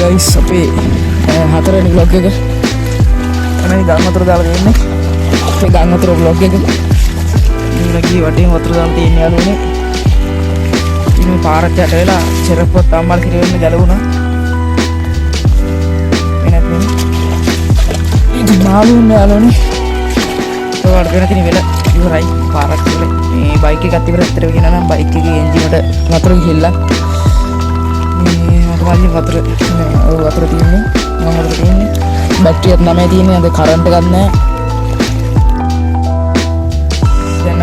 guys, අපි හතරවෙනි vlog එක එමේ ගම් වතුර දාලා දෙන්නේ. ඒ ගම් වතුර vlog එක. ඊළඟ වටේ වතුර දාලා තියෙන යාළුවනේ. ඉතින් පාරට යට වෙලා චෙරප්පුවත් අම්මල් කිරෙන්න ගැලවුණා. එනත් නේ. ඉතින් මාළුන්නේ යාළුවනේ. ඒවට වෙන කෙනෙක් වෙලා ඉවරයි පාරක් වල. මේ බයික් එකත් ඉවර ඇත්තට කියනවා නම් බයික් එකේ එන්ජින් වල වතුර ගිහිල්ලා वाली वतर वतर तीन बैटरी नमे तीन अद करंट करने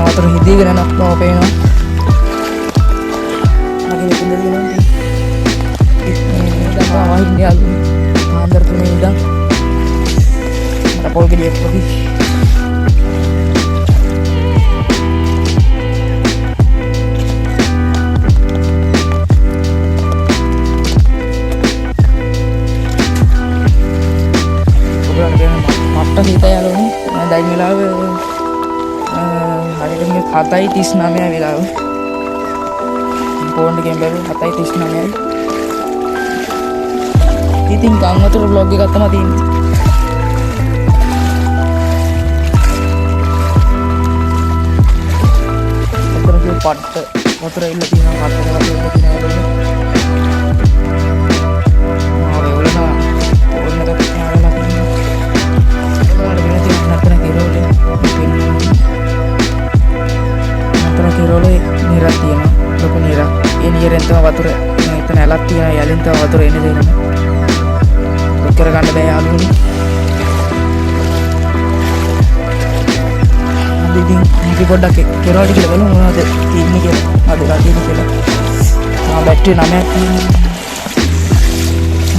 वतर हिंदी पेन अंदर पोल के මට්ට හිතා යාළුවනේ දැන් වෙලාව හරියට මේ 7:39 වෙලාව ෆෝන් එකෙන් බැලුවා 7:39යි ඉතින් ගම් වතුර vlog එකක් තමයි තියෙන්නේ වතුර පට්ට වතුර ඉල්ල තියෙනවා මට්ට වතුර ඉල්ල තියෙනවා वतुर इतने अलग वतुर उक्कर कंड आलू पड़ा केरोल के तीन के बैटरी नमे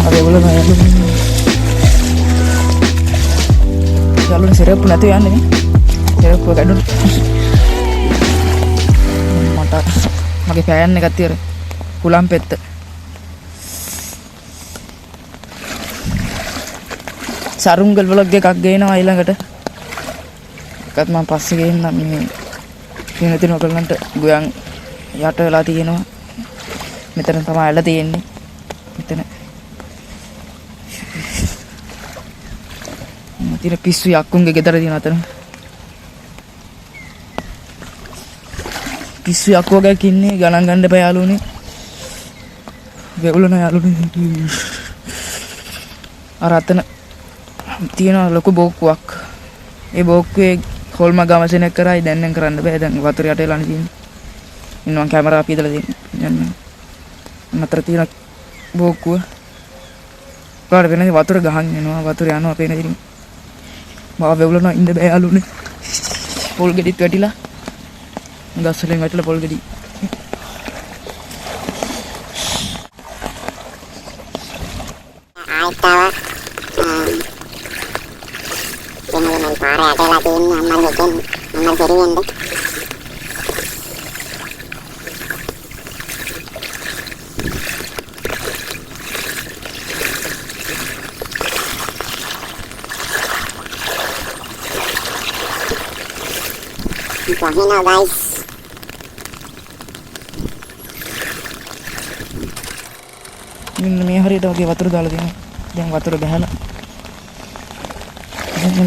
अदे चलो सिरप नते सिरप कड़ मट मगे फैन कत्तीर पुलाम पेत्त සරුංගල් වලොග් එකක් ගේනවා ඊළඟට එකත් මම පස්සේ ගේන්න මේ වෙනතින ඔයගලන්ට ගොයන් යට වෙලා තියෙනවා මෙතන තමයි ඇල තියෙන්නේ මෙතන තියෙන පිස්සු යක්කුන්ගේ ගෙදර තියෙන අතන පිස්සු යක්කුවගක් ඉන්නේ ගණන් ගන්න එපා යාළුවනේ වෙවුලන යාළුවනේ අර අතන තියෙන ලොකු බෝක්කුවක් ඒ බෝක්කුවේ හොල්ම ගමසෙනෙක් කරයි දැන් නම් කරන්න බෑ දැන් වතුර යට එලානේ තියෙන්නේ ඉන්නවා කැමරා අපි ඉදලා තියෙන්නේ මතර තියෙන බෝක්කුව පාර වෙන වතුර ගහන් යනවා වතුර යනවා අපේ නේද මාව වෙවුලන ඉන්න බෑ යාළුවනේ පොල් ගෙඩිත් වැටිලා ගස් වලින් වැටිලා පොල් ගෙඩි ආයතාව dengan para adalah tim amal bikin amal serian deh wahina guys මේ හරියට වගේ වතුර දාලා දෙනවා දැන් වතුර බහලා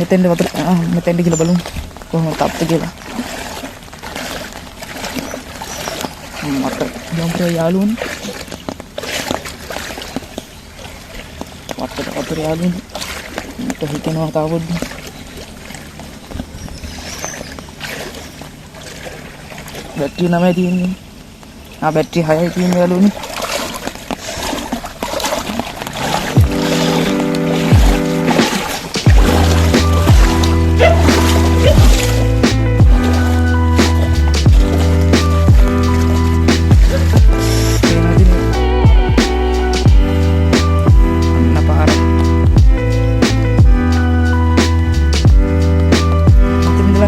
මෙතෙන්ද වතුර මෙතෙන්ද කියලා බලමු කොහොමද තාප්ප කියලා මට යම්පර යාළුවනේ වතුර යාළුවනේ මට හිතෙනවා තාවොත් බැටරි 9 තියෙන්නේ බැටරි 6යි තියෙන්නේ යාළුවනේ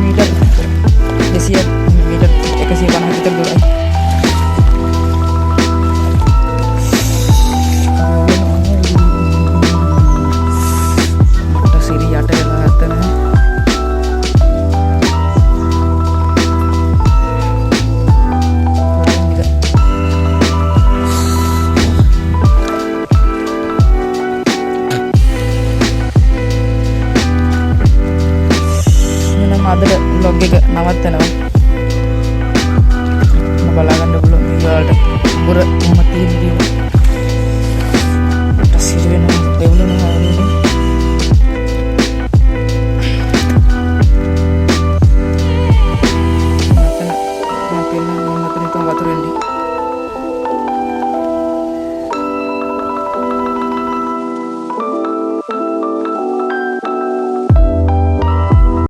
मीटर 150 मीटर 150 दौड़ाई අදට vlog එක නවත්තනවා. බලාගන්න පුළුවන්.